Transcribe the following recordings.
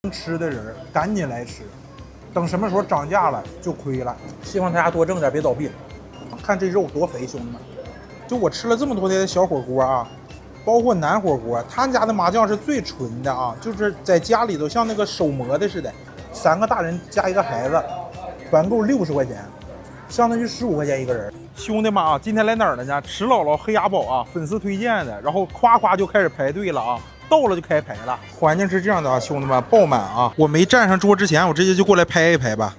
能吃的人赶紧来吃，等什么时候涨价了就亏了。希望大家多挣点，别倒闭。看这肉多肥，兄弟们！就我吃了这么多天的小火锅啊，包括南火锅，他家的麻酱是最纯的啊，就是在家里头像那个手磨的似的，3个大人加一个孩子，团购60块钱，相当于15块钱一个人。兄弟们啊，今天来哪儿了呢？吃姥姥黑鸭煲啊，粉丝推荐的，然后夸夸就开始排队了啊。到了就开排了，环境是这样的啊，兄弟们，爆满啊！我没站上桌之前，我直接就过来拍一拍吧。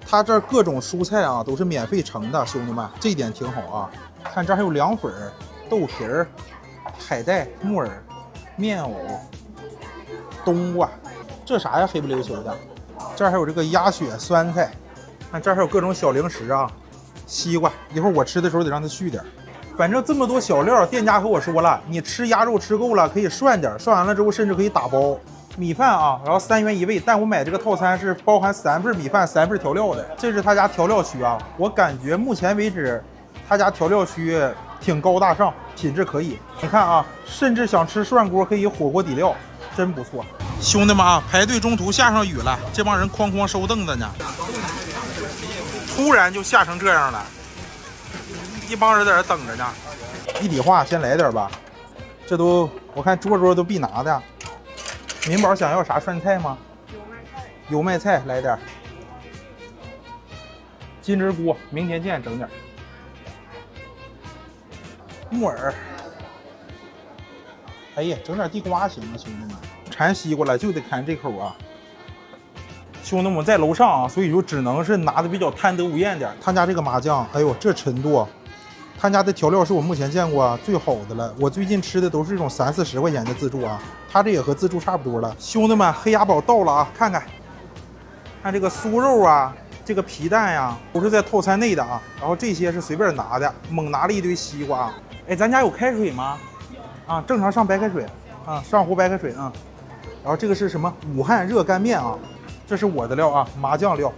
他这儿各种蔬菜啊都是免费盛的，兄弟们，这一点挺好啊。看这儿还有凉粉、豆皮儿、海带、木耳、面藕、冬瓜，这啥呀？黑不溜秋的。这儿还有这个鸭血酸菜，看这儿还有各种小零食啊，西瓜，一会儿我吃的时候得让他续点。反正这么多小料，店家和我说了，你吃鸭肉吃够了可以涮点，涮完了之后甚至可以打包。米饭啊，然后3元1味，但我买这个套餐是包含3份米饭、3份调料的。这是他家调料区啊，我感觉目前为止，他家调料区挺高大上，品质可以。你看啊，甚至想吃涮锅可以火锅底料，真不错。兄弟们啊，排队中途下上雨了，这帮人哐哐收凳子呢，突然就下成这样了。一帮人在这等着呢，一体化先来点吧，这都我看桌都必拿的。明宝想要啥涮菜吗？油麦菜来点。金针菇明天见，整点。木耳，哎呀，整点地瓜行吗，兄弟们？馋西瓜了就得砍这口啊。兄弟们在楼上啊，所以说只能是拿的比较贪得无厌点。他家这个麻酱，哎呦这沉度。他家的调料是我目前见过最好的了，我最近吃的都是这种30、40块钱的自助啊，他这也和自助差不多了。兄弟们，黑鸭煲到了啊，看看这个酥肉啊，这个皮蛋呀，都是在套餐内的啊，然后这些是随便拿的，猛拿了一堆西瓜啊。哎，咱家有开水吗？啊，正常上白开水啊，上壶白开水啊。然后这个是什么？武汉热干面啊，这是我的料啊，麻酱料。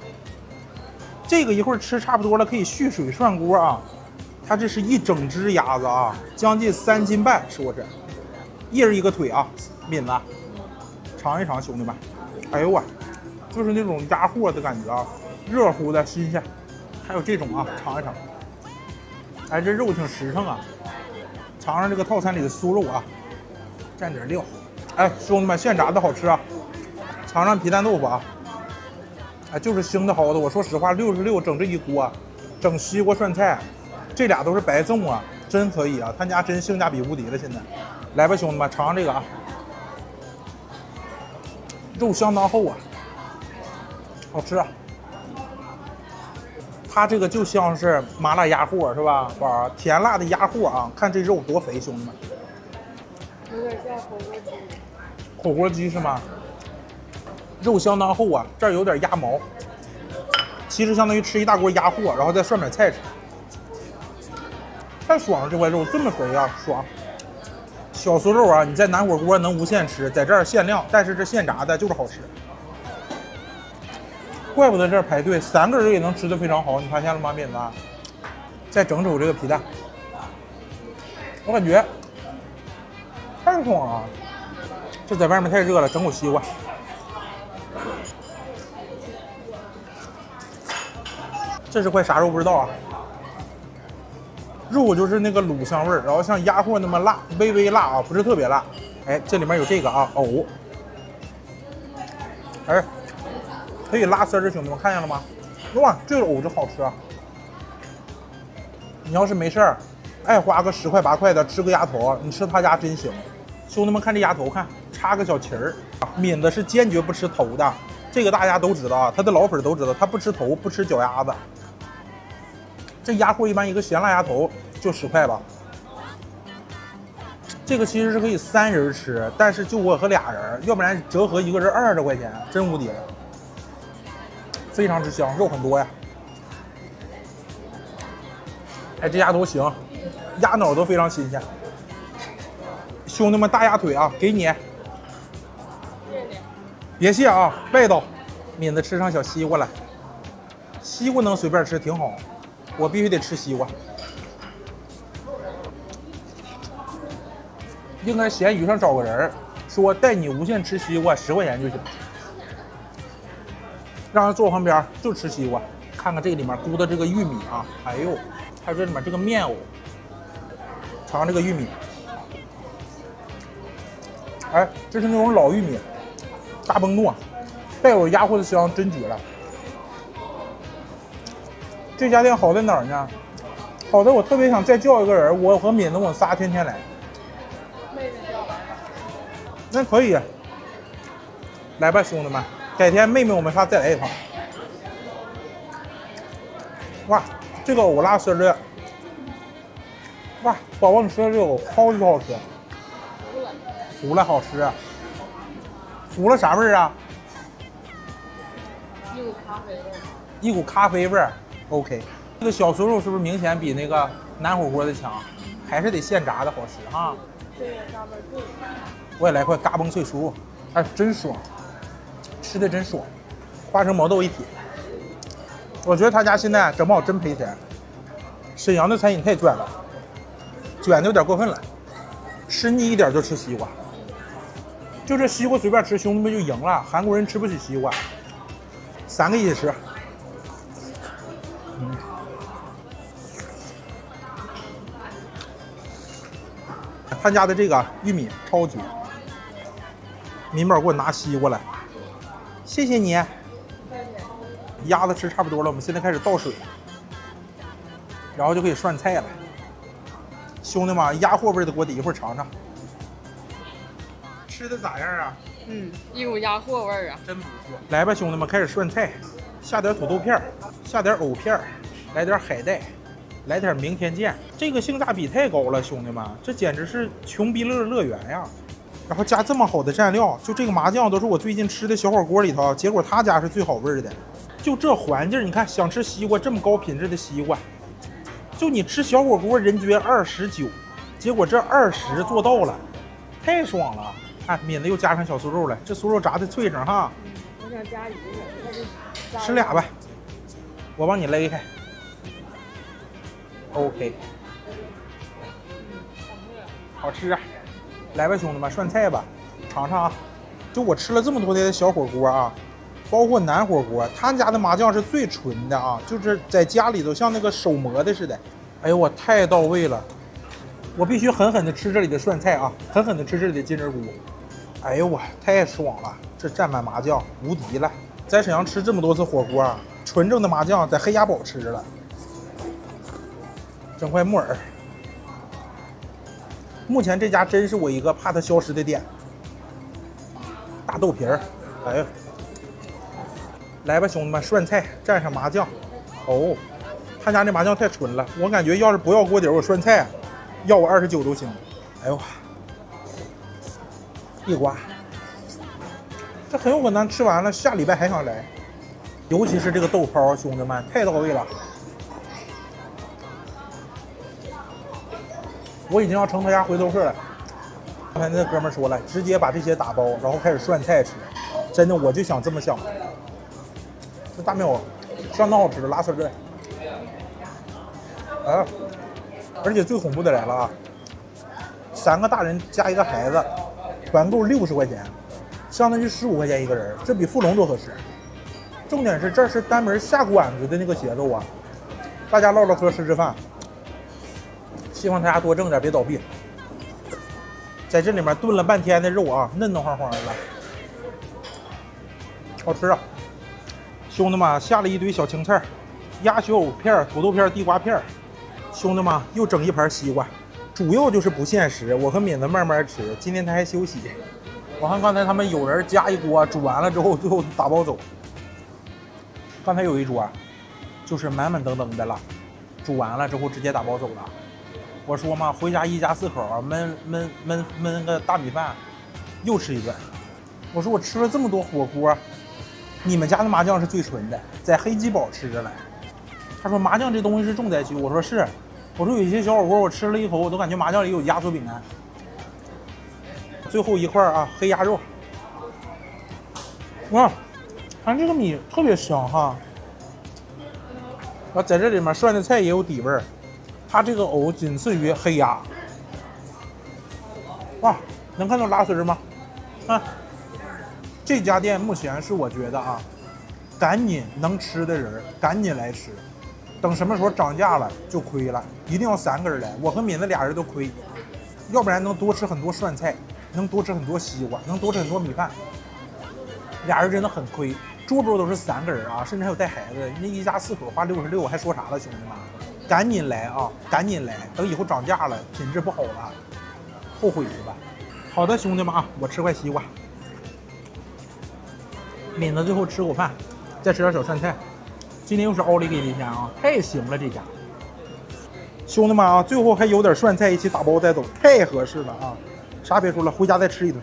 这个一会儿吃差不多了，可以蓄水涮锅啊。它这是一整只鸭子啊，将近3斤半，说是，一人一个腿啊，抿了，尝一尝，兄弟们，哎呦我，就是那种鸭货的感觉啊，热乎的新鲜，还有这种啊，尝一尝，哎，这肉挺实诚啊，尝尝这个套餐里的酥肉啊，蘸点料，哎，兄弟们，现炸的好吃啊，尝尝皮蛋豆腐啊，哎，就是腥的好的，我说实话，66整这一锅，整西瓜涮菜。这俩都是白粽啊，真可以啊！他家真性价比无敌了，现在。来吧，兄弟们，尝尝这个啊，肉相当厚啊，好吃啊。它这个就像是麻辣鸭货是吧？哇，甜辣的鸭货啊！看这肉多肥，兄弟们。有点像火锅鸡。火锅鸡是吗？肉相当厚啊，这儿有点鸭毛。其实相当于吃一大锅鸭货，然后再涮点菜吃。太爽了，这块肉这么肥啊，爽！小酥肉啊，你在南火锅能无限吃，在这儿限量，但是这现炸的就是好吃。怪不得这儿排队，3个人也能吃得非常好，你发现了吗，敏子？再整这个皮蛋，我感觉太爽了。这在外面太热了，整口西瓜。这是块啥肉不知道啊？肉就是那个卤香味儿，然后像鸭货那么辣，微微辣啊，不是特别辣。哎，这里面有这个啊，藕，哎，可以拉丝儿的兄弟们看见了吗？哇，这个藕就好吃啊！你要是没事儿，爱花个10块8块的吃个鸭头，你吃他家真行。兄弟们看这鸭头，看插个小旗儿，敏子是坚决不吃头的，这个大家都知道啊，他的老粉都知道，他不吃头，不吃脚丫子。这鸭货一般一个咸辣鸭头就10块吧，这个其实是可以3人吃，但是就我和2人，要不然折合一个人20块钱，真无敌了，非常之香，肉很多呀。哎，这鸭头行，鸭脑都非常新鲜。兄弟们，大鸭腿啊，给你，别谢啊，外道。敏子吃上小西瓜了，西瓜能随便吃挺好。我必须得吃西瓜，应该闲鱼上找个人说带你无限吃西瓜10块钱就行。让他坐旁边就吃西瓜。看看这个里面咕的这个玉米啊，哎呦，还有这里面这个面藕，尝尝这个玉米。哎，这是那种老玉米，大崩糯，带有鸭货的香，真绝了。这家店好在哪儿呢？好在我特别想再叫一个人，我和敏子我们仨天天来。妹妹叫来了。那可以，来吧，兄弟们，改天妹妹我们仨再来一趟。哇，这个藕拉丝的，哇，宝宝你吃的这个藕超级好吃。糊了好吃，糊了啥味儿啊？一股咖啡味儿。一股咖啡味儿。OK， 这个小酥肉是不是明显比那个南火锅的强？还是得现炸的好吃哈。这个嘎嘣脆。我也来块嘎嘣脆酥肉，哎，真爽，吃的真爽，花生毛豆一体。我觉得他家现在整不好真赔钱。沈阳的餐饮太卷了，卷的有点过分了，吃腻一点就吃西瓜。就这西瓜随便吃，兄弟们就赢了。韩国人吃不起西瓜，3个一起吃。他家的这个玉米超绝。民宝给我拿西瓜来，谢谢你。鸭子吃差不多了，我们现在开始倒水，然后就可以涮菜了。兄弟们，鸭货味的锅底一会儿尝尝。吃的咋样啊？一股鸭货味儿啊，真不错。来吧，兄弟们，开始涮菜，下点土豆片，下点藕片，来点海带，来点明天见。这个性价比太高了，兄弟们，这简直是穷逼乐乐园呀！然后加这么好的蘸料，就这个麻酱都是我最近吃的小火锅里头，结果他家是最好味的。就这环境，你看想吃西瓜这么高品质的西瓜，就你吃小火锅人均29，结果这20做到了，太爽了！看敏子又加上小酥肉了，这酥肉炸的脆生哈。我想加一个，那就吃俩吧，我帮你勒开。OK， 好吃啊！来吧，兄弟们，涮菜吧，尝尝啊！就我吃了这么多天的小火锅啊，包括南火锅，他家的麻酱是最纯的啊，就是在家里头像那个手磨的似的。哎呦，我太到位了！我必须狠狠的吃这里的涮菜啊，狠狠的吃这里的金针菇。哎呦我太爽了，这蘸满麻酱无敌了！在沈阳吃这么多次火锅啊，纯正的麻酱在黑鸭堡吃了。整块木耳。目前这家真是我一个怕它消失的店。大豆皮儿，哎呀，来吧，兄弟们，涮菜蘸上麻酱。哦，他家这麻酱太纯了，我感觉要是不要锅底，我涮菜要我29都行。哎呦，一刮，这很有可能吃完了下礼拜还想来。尤其是这个豆泡，兄弟们太到位了。我已经要成他家回头客了。刚才那哥们说了，直接把这些打包，然后开始涮菜吃。真的，我就想这么想。这大面藕相当好吃的，拉丝的。啊！而且最恐怖的来了啊！3个大人加1个孩子，团购60块钱，相当于15块钱一个人，这比富龙都合适。重点是这是单门下馆子的那个节奏啊！大家唠唠嗑，吃吃饭。希望大家多挣点，别倒闭。在这里面炖了半天的肉啊，嫩嫩黄黄的，好吃啊！兄弟们下了一堆小青菜，鸭血藕片、土豆片、地瓜片。兄弟们又整一盘西瓜，主要就是不限时，我和敏子慢慢吃。今天他还休息。我看刚才他们有人加一锅，煮完了之后最后打包走。刚才有一桌，就是满满登登的了，煮完了之后直接打包走了。我说嘛，回家一家4口焖个大米饭，又吃一顿。我说我吃了这么多火锅，你们家的麻酱是最纯的，在黑鸡堡吃着来。他说麻酱这东西是重灾区，我说是。我说有一些小火锅我吃了一口，我都感觉麻酱里有压缩饼干。最后一块啊，黑鸭肉。哇，看这个米特别香哈。然后在这里面涮的菜也有底味儿。它这个藕仅次于黑鸭，哇，能看到拉丝吗？啊，这家店目前是我觉得啊，赶紧能吃的人赶紧来吃，等什么时候涨价了就亏了，一定要3个人来。我和敏子俩人都亏，要不然能多吃很多涮菜，能多吃很多西瓜，能多吃很多米饭。俩人真的很亏，桌桌都是3个人啊，甚至还有带孩子，那一家4口花66，还说啥了，兄弟们，赶紧来啊，赶紧来，等以后涨价了，品质不好了，后悔去吧。好的，兄弟们啊，我吃块西瓜。敏子最后吃口饭，再吃点小涮菜。今天又是奥利给的一天啊，太行了这家。兄弟们啊，最后还有点涮菜一起打包带走，太合适了啊！啥别说了，回家再吃一顿。